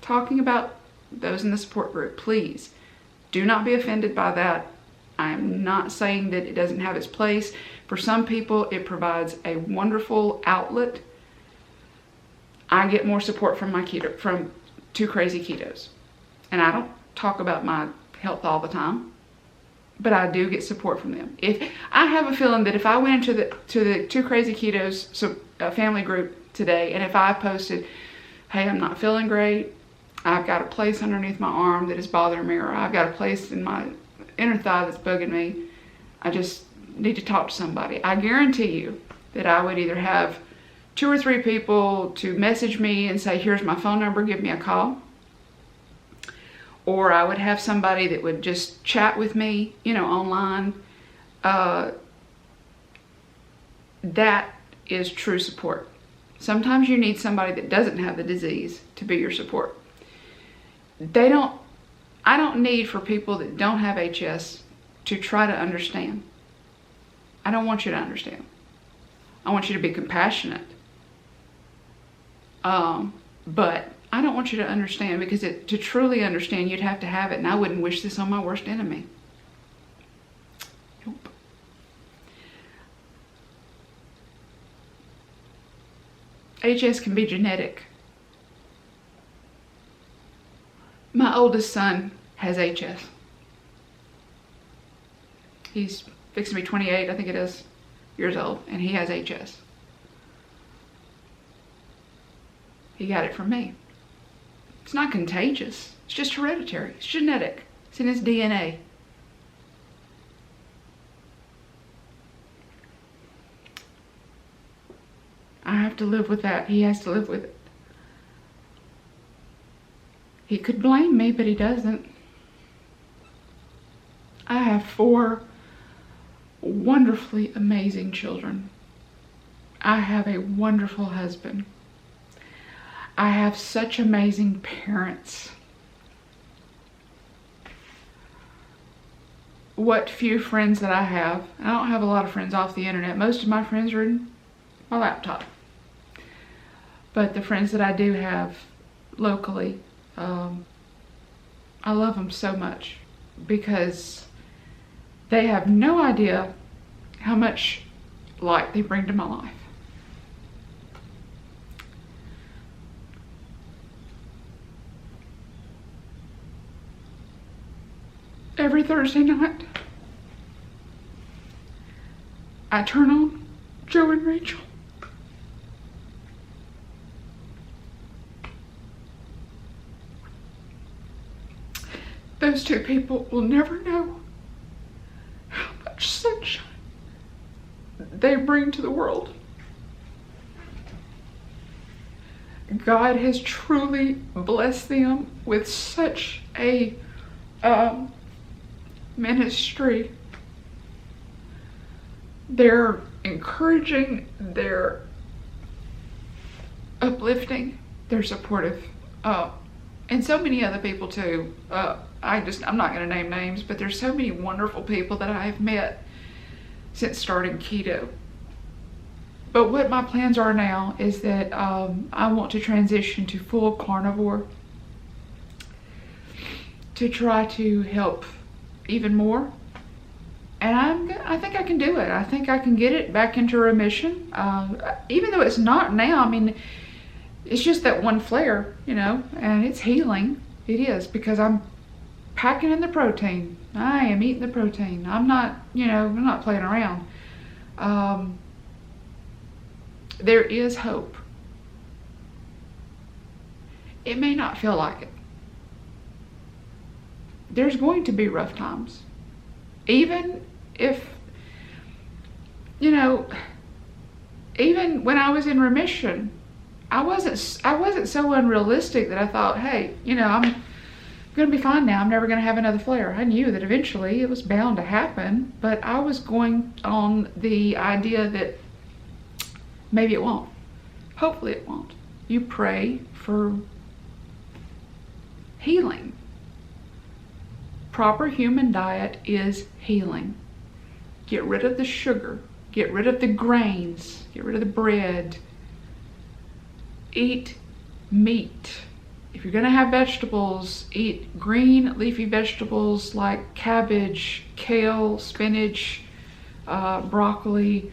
talking about those in the support group. Please, do not be offended by that. I'm not saying that it doesn't have its place. For some people, it provides a wonderful outlet. I get more support from from 2 Crazy Ketos. And I don't talk about my health all the time, but I do get support from them. If I have a feeling that if I went into the 2 Crazy Ketos family group today, and if I posted, hey, I'm not feeling great, I've got a place underneath my arm that is bothering me, or I've got a place in my inner thigh that's bugging me, I just need to talk to somebody. I guarantee you that I would either have 2 or 3 people to message me and say, here's my phone number, give me a call. Or I would have somebody that would just chat with me, online. That is true support. Sometimes you need somebody that doesn't have the disease to be your support. I don't need for people that don't have HS to try to understand. I don't want you to understand. I want you to be compassionate. But I don't want you to understand, because to truly understand, you'd have to have it, and I wouldn't wish this on my worst enemy. Nope. HS can be genetic. My oldest son has HS. He's fixing to be 28, I think it is, years old, and he has HS. He got it from me. It's not contagious. It's just hereditary. It's genetic. It's in his DNA. I have to live with that. He has to live with it. He could blame me, but he doesn't. I have 4 wonderfully amazing children. I have a wonderful husband. I have such amazing parents. What few friends that I don't have a lot of friends off the internet. Most of my friends are in my laptop. But the friends that I do have locally, I love them so much, because they have no idea how much light they bring to my life. Every Thursday night, I turn on Joe and Rachel. Those 2 people will never know how much sunshine they bring to the world. God has truly blessed them with such a ministry. They're encouraging, they're uplifting, they're supportive, and so many other people too. I'm not going to name names, but there's so many wonderful people that I have met since starting keto. But what my plans are now is that I want to transition to full carnivore to try to help even more. And I think I can do it. I think I can get it back into remission. Even though it's not now, I mean, it's just that one flare, and it's healing. It is, because I'm packing in the protein. I am eating the protein. I'm not, I'm not playing around. There is hope. It may not feel like it. There's going to be rough times. Even if, even when I was in remission, I wasn't so unrealistic that I thought, hey, I'm going to be fine now. I'm never going to have another flare. I knew that eventually it was bound to happen, but I was going on the idea that maybe it won't. Hopefully it won't. You pray for healing. Proper human diet is healing. Get rid of the sugar. Get rid of the grains. Get rid of the bread. Eat meat. If you're going to have vegetables, eat green leafy vegetables like cabbage, kale, spinach, broccoli.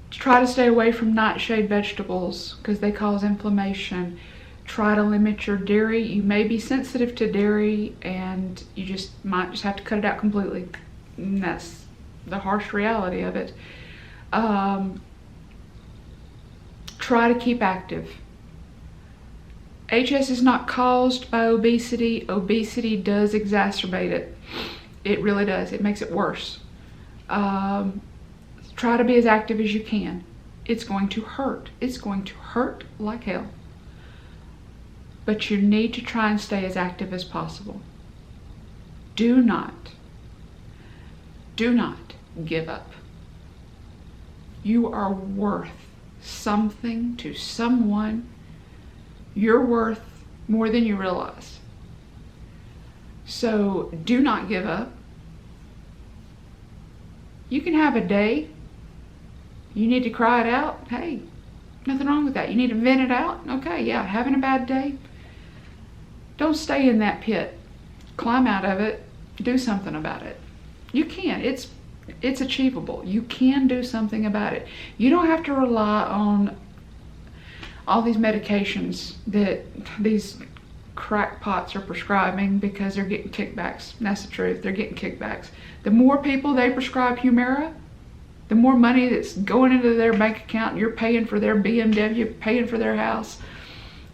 Try to stay away from nightshade vegetables because they cause inflammation. Try to limit your dairy. You may be sensitive to dairy and you might have to cut it out completely. And that's the harsh reality of it. Try to keep active. HS is not caused by obesity. Obesity does exacerbate it. It really does. It makes it worse. Try to be as active as you can. It's going to hurt. It's going to hurt like hell. But you need to try and stay as active as possible. Do not give up. You are worth something to someone. You're worth more than you realize. So do not give up. You can have a day. You need to cry it out. Hey, nothing wrong with that. You need to vent it out. Okay, yeah, having a bad day. Don't stay in that pit. Climb out of it. Do something about it. You can. It's achievable. You can do something about it. You don't have to rely on all these medications that these crackpots are prescribing because they're getting kickbacks. And that's the truth. They're getting kickbacks. The more people they prescribe Humira, the more money that's going into their bank account. You're paying for their BMW, paying for their house.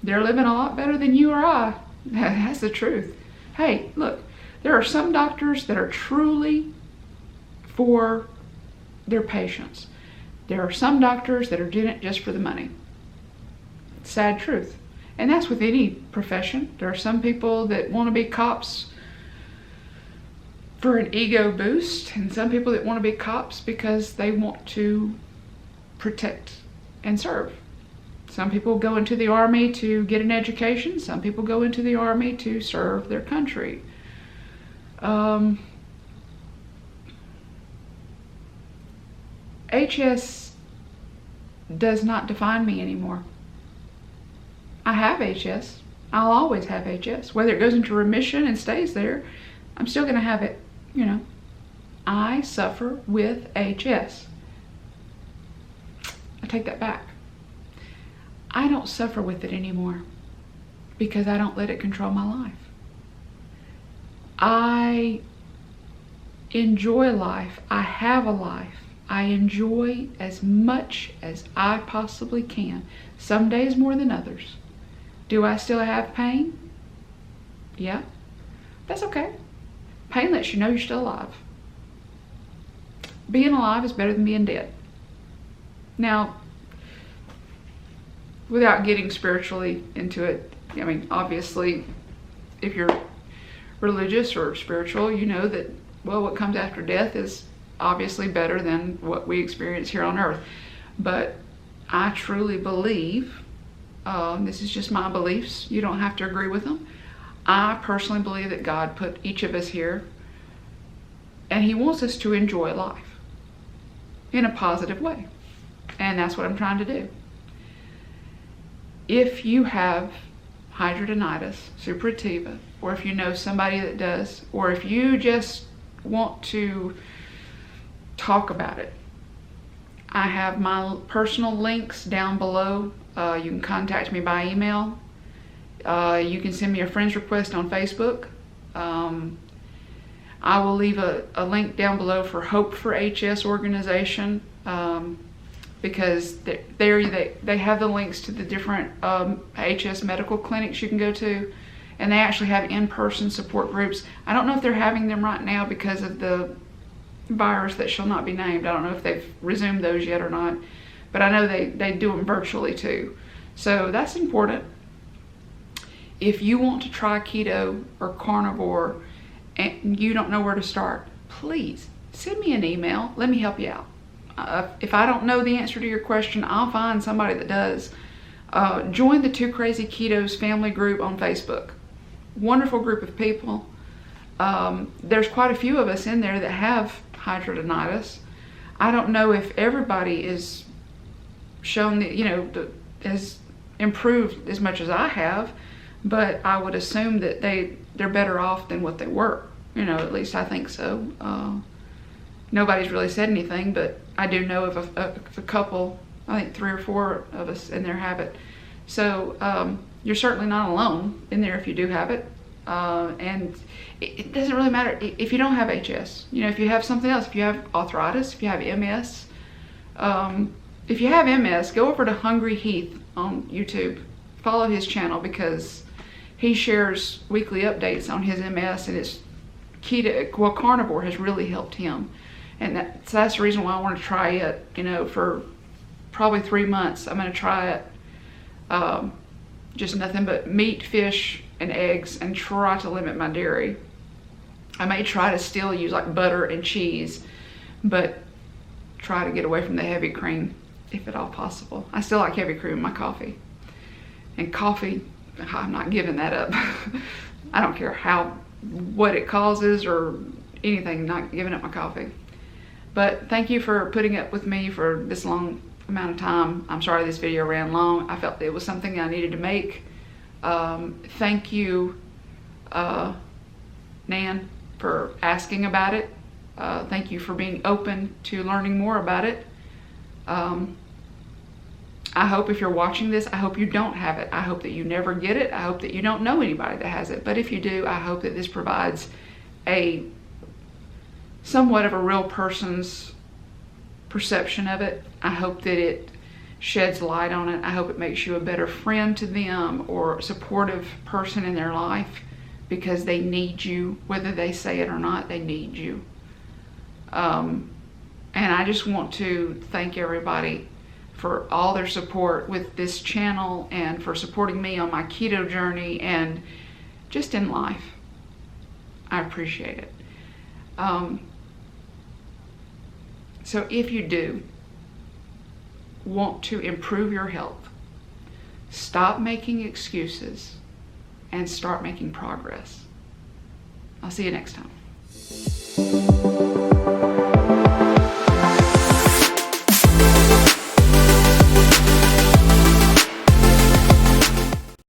They're living a lot better than you or I. That's the truth. Hey, look, there are some doctors that are truly for their patients. There are some doctors that are doing it just for the money. Sad truth. And that's with any profession. There are some people that want to be cops for an ego boost, and some people that want to be cops because they want to protect and serve. Some people go into the army to get an education. Some people go into the army to serve their country. HS does not define me anymore. I have HS. I'll always have HS. Whether it goes into remission and stays there, I'm still going to have it, I suffer with HS. I take that back. I don't suffer with it anymore because I don't let it control my life. I enjoy life. I have a life. I enjoy as much as I possibly can. Some days more than others. Do I still have pain? Yeah. That's okay. Pain lets you know you're still alive. Being alive is better than being dead. Now, without getting spiritually into it, obviously, if you're religious or spiritual, you know that, what comes after death is obviously better than what we experience here on earth. But I truly believe, this is just my beliefs, you don't have to agree with them. I personally believe that God put each of us here and He wants us to enjoy life in a positive way. And that's what I'm trying to do. If you have hidradenitis suppurativa, or if you know somebody that does, or if you just want to talk about it, I have my personal links down below. You can contact me by email. You can send me a friend's request on Facebook. I will leave a link down below for Hope for HS organization, because they have the links to the different HS medical clinics you can go to, and they actually have in-person support groups. I don't know if they're having them right now because of the virus that shall not be named. I don't know if they've resumed those yet or not, but I know they do them virtually too. So that's important. If you want to try keto or carnivore and you don't know where to start, please send me an email. Let me help you out. If I don't know the answer to your question, I'll find somebody that does. Join the Two Crazy Ketos family group on Facebook. Wonderful group of people. There's quite a few of us in there that have hidradenitis. I don't know if everybody is shown that, has improved as much as I have, but I would assume that they're better off than what they were. At least I think so. Nobody's really said anything, but I do know of a couple, I think 3 or 4 of us in there have it. So you're certainly not alone in there if you do have it. And it doesn't really matter if you don't have HS. If you have something else, if you have arthritis, if you have MS. If you have MS, go over to Hungry Heath on YouTube. Follow his channel because he shares weekly updates on his MS, and it's keto, carnivore has really helped him. And that's the reason why I want to try it, for probably 3 months. I'm going to try it, just nothing but meat, fish, and eggs, and try to limit my dairy. I may try to still use like butter and cheese, but try to get away from the heavy cream if at all possible. I still like heavy cream in my coffee. And coffee, I'm not giving that up. I don't care what it causes or anything, not giving up my coffee. But thank you for putting up with me for this long amount of time. I'm sorry this video ran long. I felt it was something I needed to make. Thank you, Nan, for asking about it. Thank you for being open to learning more about it. I hope if you're watching this, I hope you don't have it. I hope that you never get it. I hope that you don't know anybody that has it. But if you do, I hope that this provides somewhat of a real person's perception of it. I hope that it sheds light on it. I hope it makes you a better friend to them or a supportive person in their life, because they need you, whether they say it or not, they need you. And I just want to thank everybody for all their support with this channel and for supporting me on my keto journey and just in life. I appreciate it. So if you do want to improve your health, stop making excuses and start making progress. I'll see you next time.